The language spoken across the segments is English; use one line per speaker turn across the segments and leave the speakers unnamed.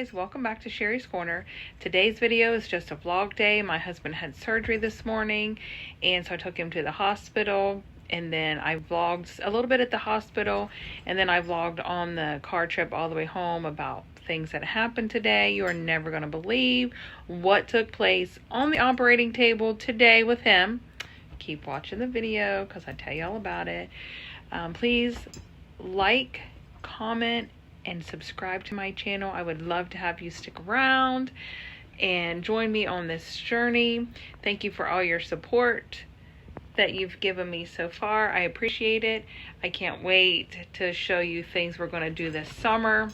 guys, welcome back to Sherry's Corner. Today's video is just a vlog day. My husband had surgery this morning, and so I took him to the hospital, and then I vlogged a little bit at the hospital, and then I vlogged on the car trip all the way home about things that happened today. You are never going to believe what took place on the operating table today with him. Keep watching the video because I tell you all about it. Please like, comment, and subscribe to my channel. I would love to have you stick around and join me on this journey. Thank you for all your support that you've given me so far. I appreciate it. I can't wait to show you things we're going to do this summer.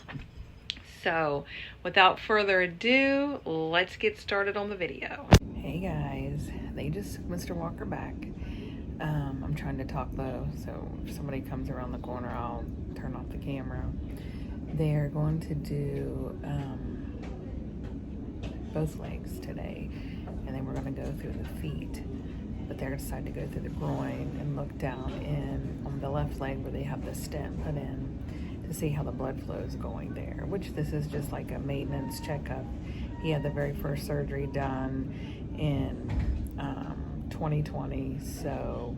So without further ado, let's get started on the video. Hey guys, they just took Mr. Walker back. I'm trying to talk low, so if somebody comes around the corner, I'll turn off the camera. They're going to do both legs today, and then we're going to go through the feet. But they're decided to go through the groin and look down in on the left leg where they have the stent put in to see how the blood flow is going there, which this is just like a maintenance checkup. He had the very first surgery done in 2020, so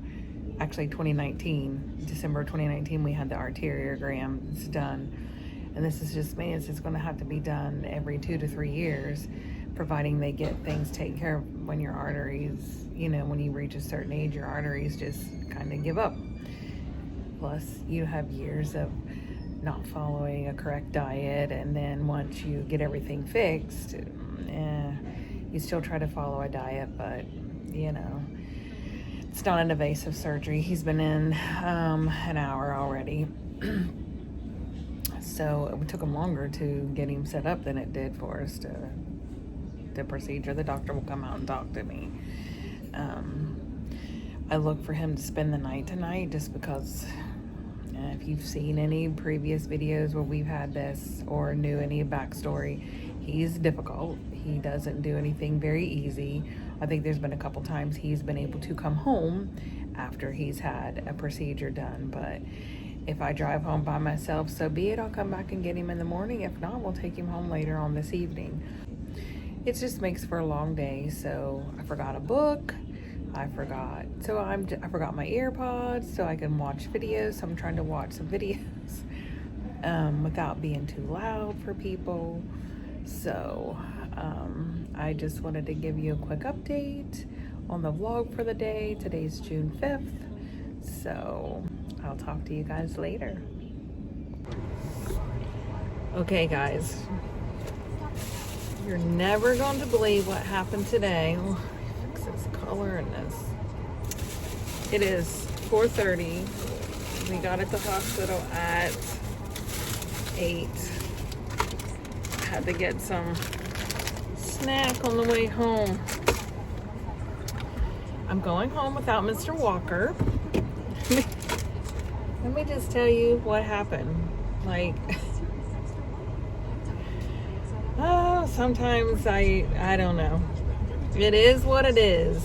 actually 2019, December 2019, we had the arteriogram done. And this is just means it's going to have to be done every 2 to 3 years, providing they get things taken care of when your arteries, when you reach a certain age, your arteries just kind of give up. Plus, you have years of not following a correct diet, and then once you get everything fixed, you still try to follow a diet, but, it's not an invasive surgery. He's been in an hour already. So it took him longer to get him set up than it did for us to the procedure. The doctor will come out and talk to me. I look for him to spend the night tonight just because if you've seen any previous videos where we've had this or knew any backstory, he's difficult. He doesn't do anything very easy. I think there's been a couple times he's been able to come home after he's had a procedure done, but if I drive home by myself, so be it. I'll come back and get him in the morning. If not, we'll take him home later on this evening. It just makes for a long day. So I forgot a book. I forgot my earpods so I can watch videos. So I'm trying to watch some videos without being too loud for people. So I just wanted to give you a quick update on the vlog for the day. Today's June 5th. So I'll talk to you guys later. Okay guys, you're never going to believe what happened today. Oh, fix this color in this. It is 4:30. We got at the hospital at 8. Had to get some snack on the way home. I'm going home without Mr. Walker. Let me just tell you what happened. Sometimes I don't know. It is what it is.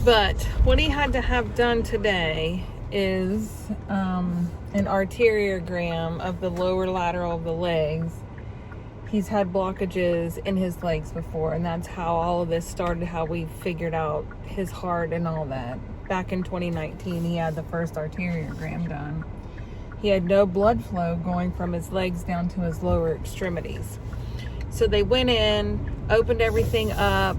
But what he had to have done today is an arteriogram of the lower lateral of the legs. He's had blockages in his legs before, and that's how all of this started, how we figured out his heart and all that. Back in 2019, he had the first arteriogram done. He had no blood flow going from his legs down to his lower extremities. So they went in, opened everything up,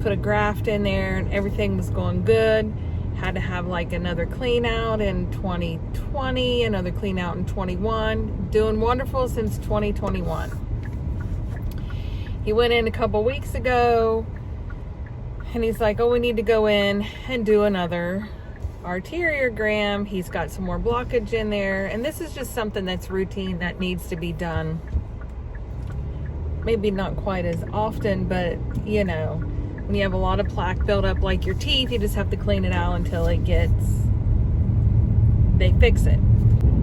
put a graft in there, and everything was going good. Had to have another clean out in 2020, another clean out in 21. Doing wonderful since 2021. He went in a couple weeks ago, and he's like, oh, we need to go in and do another arteriogram. He's got some more blockage in there, and this is just something that's routine that needs to be done. Maybe not quite as often, but when you have a lot of plaque built up like your teeth, you just have to clean it out until they fix it.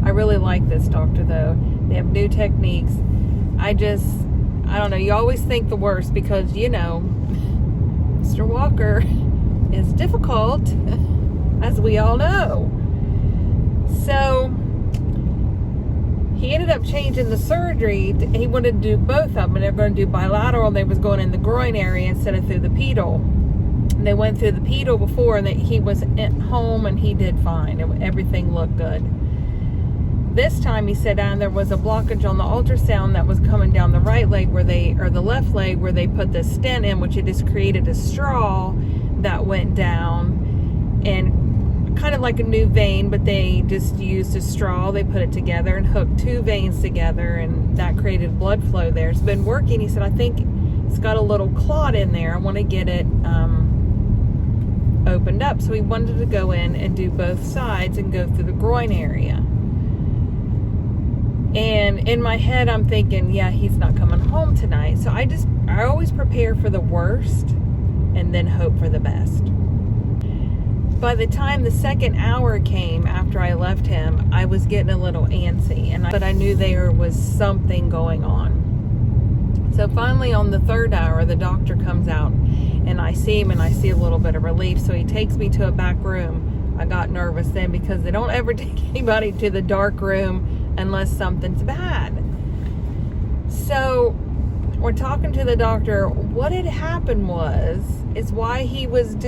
I really like this doctor though. They have new techniques. I don't know, you always think the worst because Mr. Walker is difficult, as we all know. So he ended up changing the surgery. He wanted to do both of them, and they're going to do bilateral. They was going in the groin area instead of through the pedal. And they went through the pedal before, and he was at home, and he did fine. Everything looked good. This time he said there was a blockage on the ultrasound that was coming down the right leg or the left leg where they put the stent in, which it just created a straw that went down, and kind of like a new vein, but they just used a straw. They put it together and hooked two veins together, and that created blood flow there. It's been working. He said, I think it's got a little clot in there. I want to get it opened up. So he wanted to go in and do both sides and go through the groin area. And in my head, I'm thinking, yeah, he's not coming home tonight. So I always prepare for the worst and then hope for the best. By the time the second hour came after I left him, I was getting a little antsy, but I knew there was something going on. So finally on the third hour, the doctor comes out, and I see him, and I see a little bit of relief. So he takes me to a back room. I got nervous then because they don't ever take anybody to the dark room unless something's bad. So we're talking to the doctor. What had happened is why he went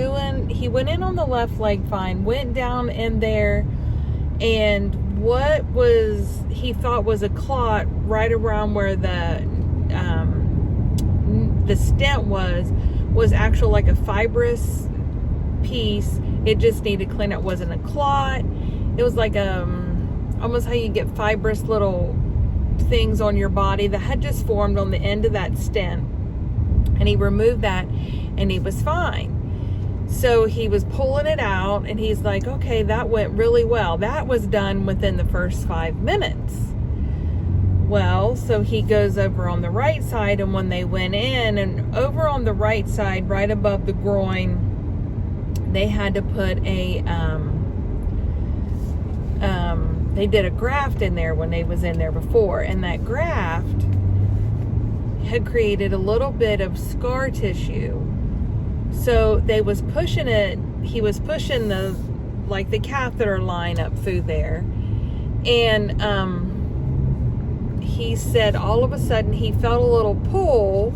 in on the left leg fine, went down in there, and what he thought was a clot right around where the stent was actual like a fibrous piece. It just needed clean. It wasn't a clot. It was like almost how you get fibrous little things on your body that had just formed on the end of that stent. And he removed that, and he was fine. So he was pulling it out, and he's like, okay, that went really well. That was done within the first 5 minutes. Well, so he goes over on the right side, and when they went in, and over on the right side, right above the groin, they had to put they did a graft in there when they was in there before, and that graft had created a little bit of scar tissue. So they was pushing it, he was pushing the catheter line up through there, and he said all of a sudden he felt a little pull,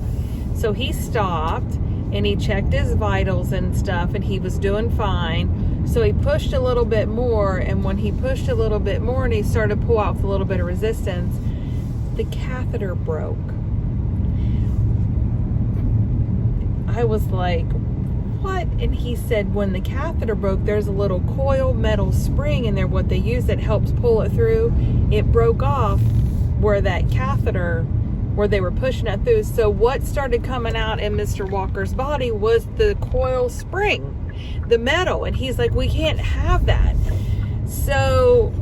so he stopped and he checked his vitals and stuff, and he was doing fine. So he pushed a little bit more, and when he pushed a little bit more and he started to pull out with a little bit of resistance, the catheter broke. I was like, what? And he said when the catheter broke, there's a little coil metal spring in there, what they use that helps pull it through. It broke off where that catheter, where they were pushing it through. So what started coming out in Mr. Walker's body was the coil spring, the metal. And he's like, we can't have that. So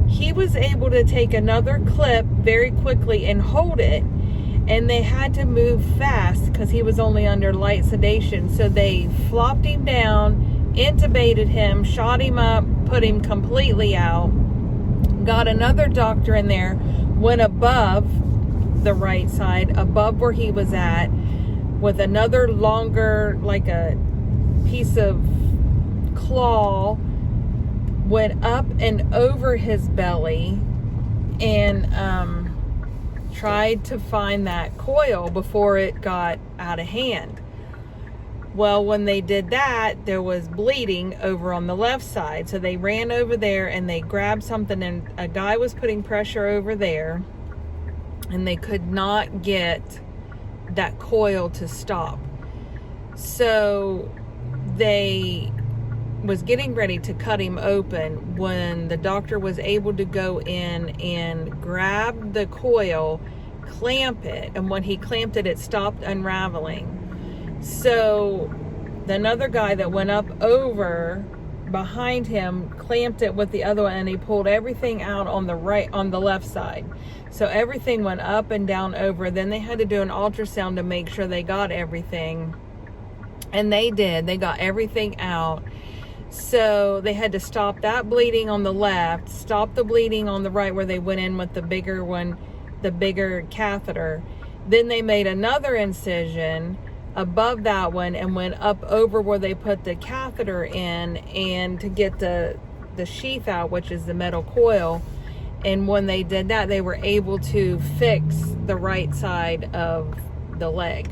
he was able to take another clip very quickly and hold it, and they had to move fast because he was only under light sedation. So they flopped him down, intubated him, shot him up, put him completely out, got another doctor in there, went above the right side, above where he was at, with another longer, like a piece of claw, went up and over his belly, and tried to find that coil before it got out of hand. Well, when they did that, there was bleeding over on the left side. So they ran over there and they grabbed something, and a guy was putting pressure over there, and they could not get that coil to stop. So they was getting ready to cut him open when the doctor was able to go in and grab the coil, clamp it, and when he clamped it, it stopped unraveling. So another guy that went up over behind him clamped it with the other one, and he pulled everything out on the left side. So everything went up and down over. Then they had to do an ultrasound to make sure they got everything, and they did. They got everything out. So they had to stop that bleeding on the left, stop the bleeding on the right where they went in with the bigger one, the bigger catheter. Then they made another incision above that one and went up over where they put the catheter in, and to get the sheath out, which is the metal coil. And when they did that, they were able to fix the right side of the leg.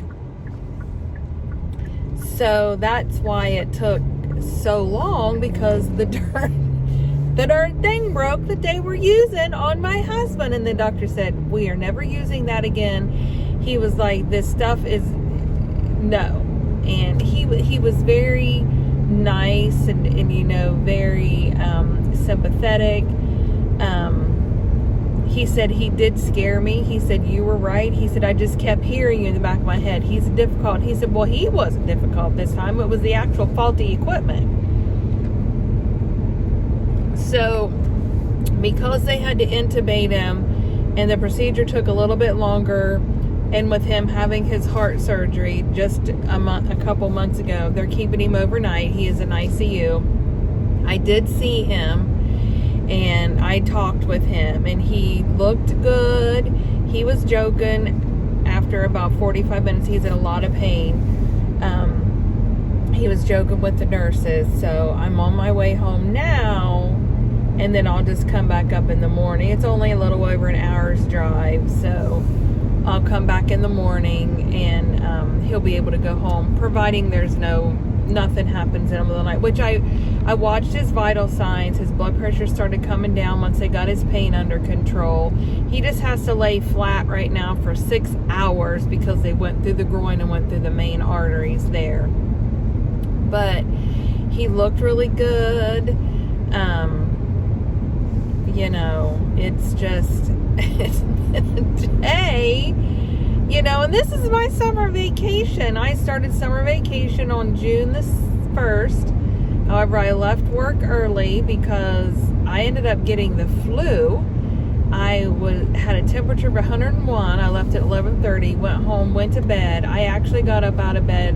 So that's why it took so long, because the darn thing broke that they were using on my husband. And the doctor said, we are never using that again. He was like, this stuff is no. And he was very nice and you know, very sympathetic. He said he did scare me. He said, you were right. He said, I just kept hearing you in the back of my head. He's difficult. He said, well, he wasn't difficult this time. It was the actual faulty equipment. So, because they had to intubate him, and the procedure took a little bit longer, and with him having his heart surgery just a couple months ago, they're keeping him overnight. He is in ICU. I did see him, and I talked with him, and he looked good. He was joking. After about 45 minutes, he's in a lot of pain. He was joking with the nurses. So I'm on my way home now, and then I'll just come back up in the morning. It's only a little over an hour's drive, so I'll come back in the morning, and he'll be able to go home, providing there's nothing happens in the middle of the night. Which I watched his vital signs. His blood pressure started coming down once they got his pain under control. He just has to lay flat right now for 6 hours, because they went through the groin and went through the main arteries there. But he looked really good. You know, it's just it's been a day. You know, and this is my summer vacation. I started summer vacation on June the 1st. However, I left work early because I ended up getting the flu. I had a temperature of 101. I left at 11:30, went home, went to bed. I actually got up out of bed.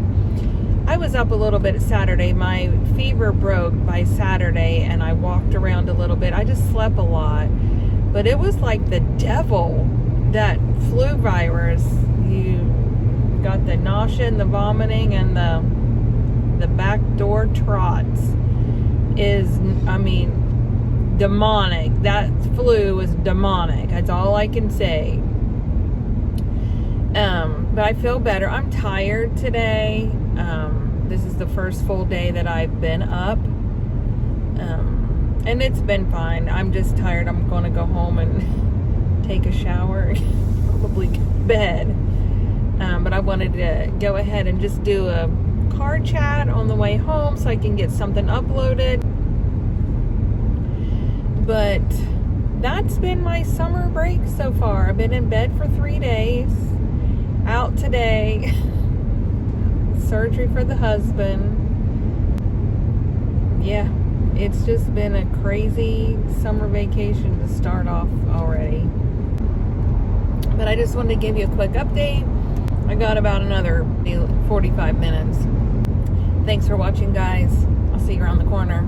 I was up a little bit Saturday. My fever broke by Saturday, and I walked around a little bit. I just slept a lot. But it was like the devil, that flu virus. You got the nausea and the vomiting and the backdoor trots is, I mean, demonic. That flu is demonic. That's all I can say. But I feel better. I'm tired today. This is the first full day that I've been up. And it's been fine. I'm just tired. I'm going to go home and take a shower, probably go to bed. But I wanted to go ahead and just do a car chat on the way home so I can get something uploaded. But that's been my summer break so far. I've been in bed for 3 days. Out today. Surgery for the husband. Yeah, it's just been a crazy summer vacation to start off already. But I just wanted to give you a quick update. I got about another 45 minutes. Thanks for watching, guys. I'll see you around the corner.